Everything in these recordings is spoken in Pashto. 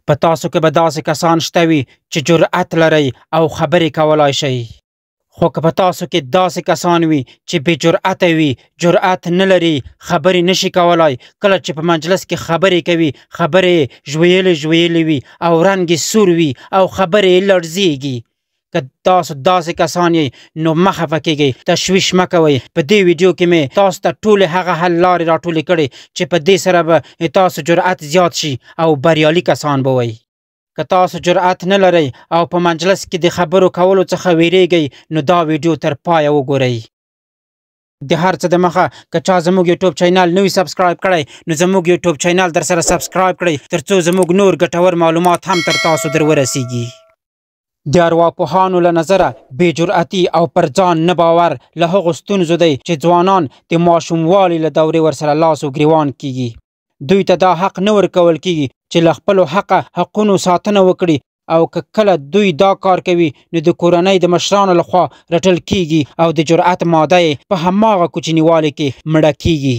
په تاسو کې به داسې کسان شته وي چې جرأت لرئ او خبرې کولای شئ، خو که په تاسو کې داسې کسان وي چې بې جرأته وي، جرأت نه لري، خبرې نشي کولای، کله چې په مجلس کې خبرې کوي، خبرې ژویلې وي او رنګ یې سور وي او خبرې یې لړزېږي. که تاسو داسې کسان یې نو مه خفه کېږئ، تشویش مه کوئ. په دې ویډیو کې مې تاسو ته ټولې هغه حل لارې راټولې کړې چې په دې سره به تاسو جرأت زیات شي او بریالي کسان به وئ. که تاسو جرأت نه لرئ او په مجلس کې د خبرو کولو څخه ویریږئ نو دا ویډیو تر پایه وګورئ. د هر څه د مخه که چا زموږ یوټیوب چینل نوی سبسکرایب کړی نو زموږ یوټیوب چینل در سره سبسکرایب کړئ ترڅو زموږ نور ګټور معلومات هم تر تاسو در ورسیږي. د ارواپوهانو له نظره بې جرأتي او پر ځان نه باور له هغو ستونزو دی چې ځوانان د ماشوموالي له دورې ورسره لاس و ګریوان کیږي. دوی ته دا حق نه ورکول کیږي چې له خپلو حقونو ساتنه وکړي، او که کله دوی دا کار کوي نو د کورنۍ د مشرانو لخوا رټل کیږي او د جرأت ماده یې په هماغه کوچنیوالي کې مړه کیږي.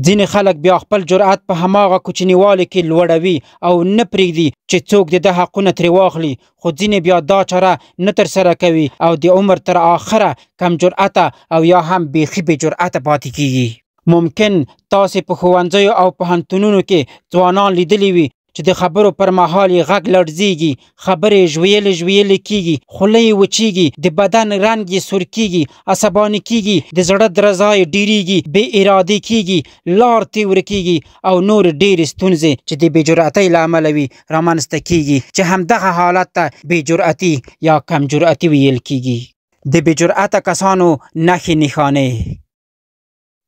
ځینې خلک بیا خپل جرأت په هماغه کوچنیوالي کې لوړوي او نه پرېږدي چې څوک د ده حقونه ترې واخلي، خو ځینې بیا دا چاره نه ترسره کوي او د عمر تر آخره کم جرأته او یا هم بیخي بې جرأته پاتې کیږي. ممکن تاسې په ښوونځیو او پوهنتونونو کې ځوانان لیدلی وي چې د خبرو پر مهال یې غږ لړزېږي، خبرې ژویلې کیږي، خوله یې وچیږي، د بدن رنګ یې سور کیږي، عصباني کیږي، د زړه درزا یې ډیریږي، بې ارادې کیږي، لار تیوره کیږي او نور ډېرې ستونزې چې د بې جرأتۍ له امله وي رامنځته کیږي، چې همدغه حالت ته بې جرأتي یا کم جرأتي ویل کیږي. د بې جرأته کسانو نښې نښانې: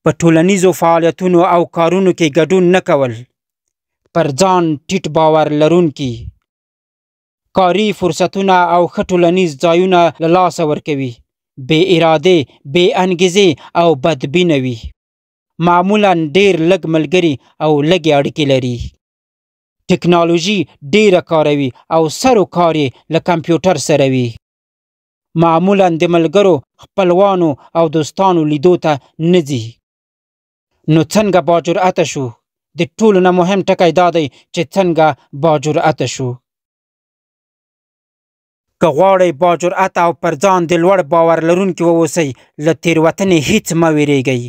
په ټولنیزو فعالیتونو او کارونو کې ګډون نه کول، پر ځان ټیټ باور لرونکي، کاري فرصتونه او ښه ټولنیز ځایونه له لاسه ورکوي، بې ارادې، بې انګیزې او بدبینه وي، معمولا ډېر لږ ملګري او لږې اړیکې لري، ټکنالوژي ډېره کاروي او سر و کار یې له کمپیوټر سره وي، معمولا د ملګرو، خپلوانو او دوستانو لیدو ته نه ځي. نو څنګه با جرأته شو؟ د ټولو نه مهم ټکی دا دی چې څنګه با جرأته شو. که غواړئ با جرأته او پر ځان د لوړ باور لرونکي واوسئ، له تېروتنې هیڅ مه ویرېږئ.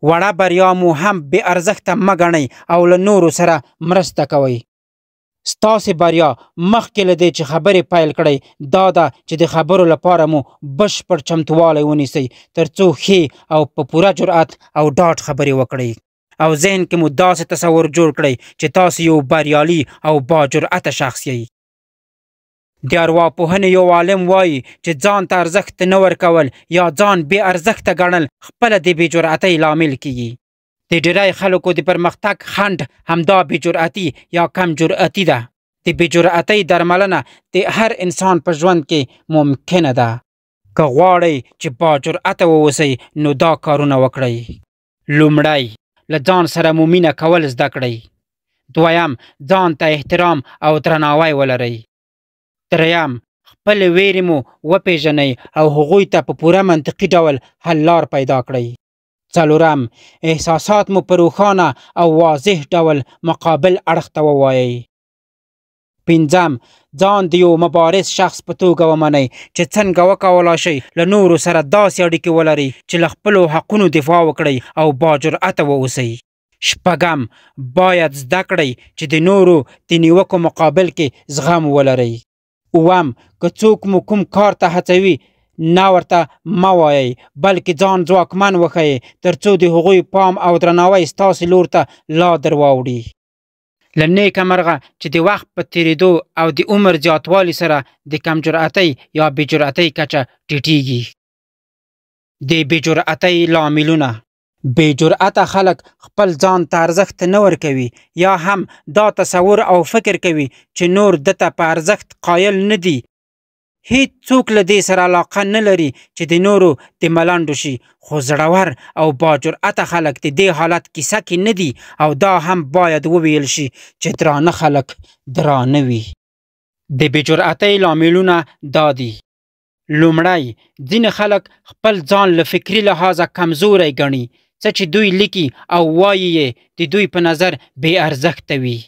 وړه بریا مو هم بې ارزښته مه ګڼئ او له نورو سره مرسته کوئ. ستاسې بریا مخکې له دې چې خبرې پیل کړئ دا ده چې د خبرو لپاره مو بشپړ چمتووالی ونیسئ ترڅو ښې او په پوره جرأت او ډاډ خبرې وکړئ، او ذهن کې مو داسې تصور جوړ کړئ چې تاسو یو بریالي او با جرأته شخص یئ. د ارواپوهنې یو عالم وایي چې ځان ته ارزښت نه ورکول یا ځان بې ارزښته ګڼل خپله د بې جرأتۍ لامل کیږي. د ډېری خلکو د پرمختګ خنډ همدا بې جرأتي یا کم جرأتي ده. د بې جرأتۍ درملنه د هر انسان په ژوند کې ممکنه ده. که غواړئ چې با جرأته واوسئ نو دا کارونه وکړئ. لومړی، له ځان سره مو مینه کول زده کړئ. دویم، ځان ته احترام او درناوی ولرئ. دریم، خپل ویرې مو وپېژنئ او هغوی ته په پوره منطقي ډول حل لار پیدا کړئ. څلورم، احساسات مو په روښانه او واضح ډول مقابل اړخ ته ووایئ. پنځم، ځان د یو مبارز شخص په توګه ومنئ چې څنګه وکولای شئ له نورو سره داسې اړیکې ولرئ چې له خپلو حقونو دفاع وکړئ او با جرأته واوسئ. شپږم، باید زده کړئ چې د نورو د نیوکو مقابل کې زغم ولرئ. اووم، که څوک مو کوم کار ته هڅوي نه ورته مه وایئ بلکې ځان ځواکمن وښیئ ترڅو د هغوی پام او درناوی ستاسې لور ته لا در واوړي. له نیکه مرغه چې د وخت په تېرېدو او د عمر زیاتوالي سره د کم جرأتۍ یا بې جرأتۍ کچه ټیټیږي. د بې جرأتۍ لاملونه: بې جرأته خلک خپل ځان ته ارزښت نه ورکوي یا هم دا تصور او فکر کوي چې نور ده ته په ارزښت قایل نه دي. هیڅوک له دې سره علاقه نه لري چې د نورو د ملنډو شي، خو زړور او با جرأته خلک د دې حالت کیسه کې نه دي او دا هم باید وویل شي چې درانه خلک درانه وي. د بې جرأتۍ لاملونه دا دي: لومړی، ځینې خلک خپل ځان له فکري لحاظه کمزوری ګڼي، څه چې دوی لیکي او وایي یې د دوی په نظر بې ارزښته وي.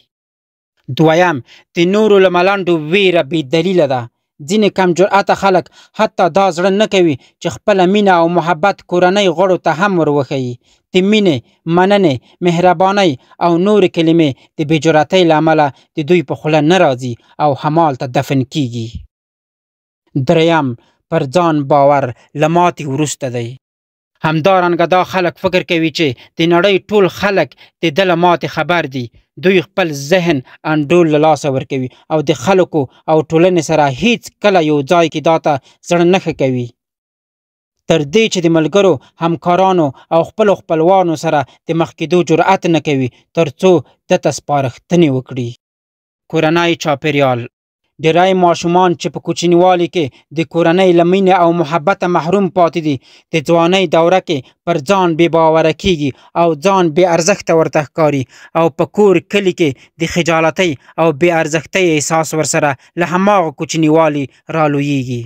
دویم، د نورو له ملنډو ویره بې دلیله ده. ځینې کم جرأته خلک حتی دا زړه نه کوي چې خپله مینه او محبت کورنۍ غړو ته هم ور وښیي. د مینې، مننې، مهربانۍ او نورې کلمې د بې جرأتۍ له امله د دوی په خوله نه راځي او همالته دفن کیږي. دریم، پر ځان باور له ماتې وروسته دی. همدارنګه دا خلک فکر کوي چې د نړۍ ټول خلک د ده له ماتې خبر دي. دوی خپل ذهن انډول له لاسه ورکوي او د خلکو او ټولنې سره هیڅ کله یو ځای کې دا ته زړه نه ښه کوي. تر دې چې د ملګرو، همکارانو او خپلو خپلوانو سره د مخ کېدو جرأت نه کوي تر څو دته سپارښتنې وکړي. کورنی چاپېریال. ډېری ماشومان چې په کوچنیوالي کې د کورنۍ له مینې او محبته محروم پاتې دي، د ځوانۍ دوره کې پر ځان بې باوره کېږي او ځان بې ارزښته ورته ښکاري او په کور کلي کې د خجالتۍ او بې ارزښتۍ احساس ورسره له هماغه کوچنیوالي رالویېږي.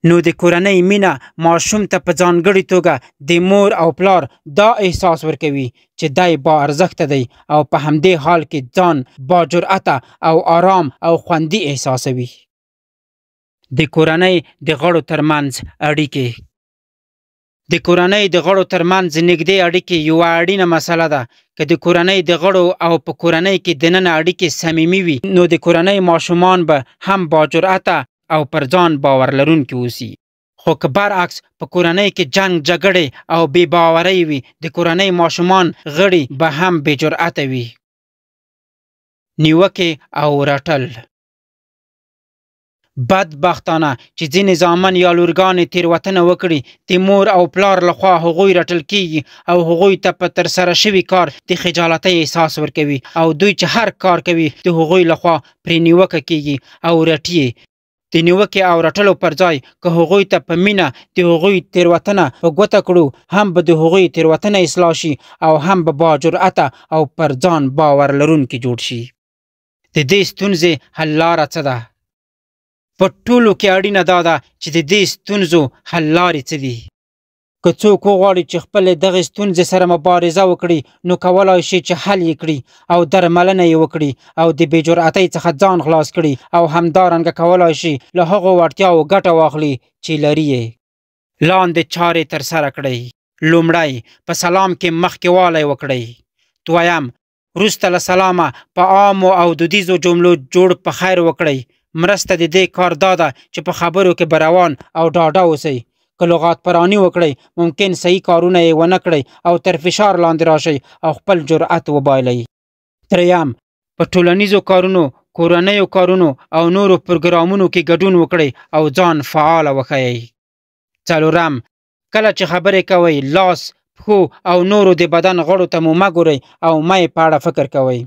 نو د کورنۍ مینه ماشوم ته په ځانګړې توګه د مور او پلار دا احساس ورکوي چې دی با ارزښته دی او په همدې حال کې ځان با جرأته او آرام او خوندي احساسوي. د کورنۍ د غړو ترمنځ اړیکې. د کورنۍ د غړو ترمنځ نږدې اړیکې یوه اړینه مسله ده. که د کورنۍ د غړو او په کورنۍ کې دننه اړیکې صمیمي وي، نو د کورنۍ ماشومان به هم با جرأته او پر ځان باور لرونکي اوسي. خو که برعکس په کورنۍ کې جنگ جګړې او بې باورۍ وي، د کورنۍ ماشومان غړي به هم بې جرأته وي. نیوکې او رټل. بدبختانه چې ځینې زامن یا لورګانې تېروتنه وکړي، د مور او پلار لخوا هغوی رټل کیږي او هغوی ته په ترسره شوي کار د خجالتۍ احساس ورکوي او دوی چې هر کار کوي د هغوی لخوا پرې نیوکه کیږي او رټي. د نیوکې او رټلو پر ځای که هغوی ته په مینه د هغوی تېروتنه په ګوته کړو، هم به د هغوی تېروتنه اصلاح شي او هم به با جرأته او پر ځان باور لرونکي جوړ شي. د دې ستونزې حل لاره څه ده؟ په ټولو کې اړینه دا ده چې د دې ستونزو حل لارې څه دي. که څوک وغواړي چې خپلې دغې ستونزې سره مبارزه وکړي، نو کولی شي چې حل یې کړي او درملنه یې وکړي او د بې جرأتۍ څخه ځان خلاص کړي او همدارنګه کولی شي له هغو وړتیاو ګټه واخلي چې لري یې. لاندې چارې ترسره کړئ. لومړی، په سلام کې مخکې والی وکړئ. دویم، وروسته له سلامه په عامو او دودیزو جملو جوړ په خیر وکړئ. مرسته د دې کار دا ده چې په خبرو کې به روان او ډاډه اوسئ. که لغات پرانی وکړئ، ممکن صحیح کارونه یې ونه کړئ او تر فشار لاندې راشئ او خپل جرأت وبایلئ. دریم، په ټولنیزو کارونو، کورنیو کارونو او نورو پروګرامونو کې ګډون وکړئ او ځان فعاله وښیئ. څلورم، کله چې خبرې کوئ، لاس، پښو او نورو د بدن غړو ته مو مه ګورئ او مه یې په اړه فکر کوئ،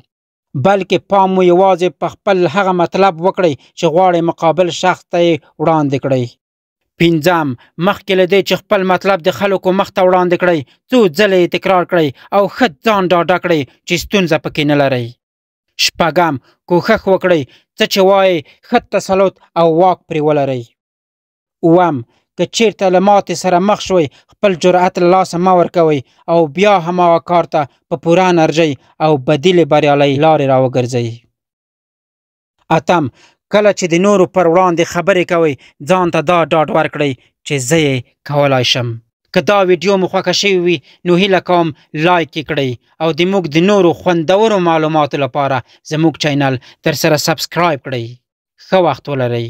بلکې پام مو یوازې په خپل هغه مطلب وکړئ چې غواړئ مقابل شخص ته یې وړاندې کړئ. پنځم، مخکې له دې چې خپل مطلب د خلکو مخ ته وړاندې کړئ، څو ځله یې تکرار کړئ او ښه ځان ډاډه کړئ چې ستونزه پکې نه لرئ. شپږم، کوښښ وکړئ څه چې وایئ ښه تسلط او واک پرې ولرئ. اووم، که چیرته له ماتې سره مخ شوئ، خپل جرأت له لاسه مه ورکوئ او بیا هماغه کار ته په پوره انرژۍ او بدیلې بریالۍ لارې راوګرځئ. اتم، کله چې د نورو پر وړاندې خبرې کوئ، ځان ته دا ډاډ ورکړئ چې زه یې کولی شم. که دا ویډیو مو خوښه شوې وي، نو هیله کوم لایک یې کړئ او د موږ د نورو خوندورو معلوماتو لپاره زموږ چینل درسره سبسکرایب کړئ. ښه وخت ولرئ.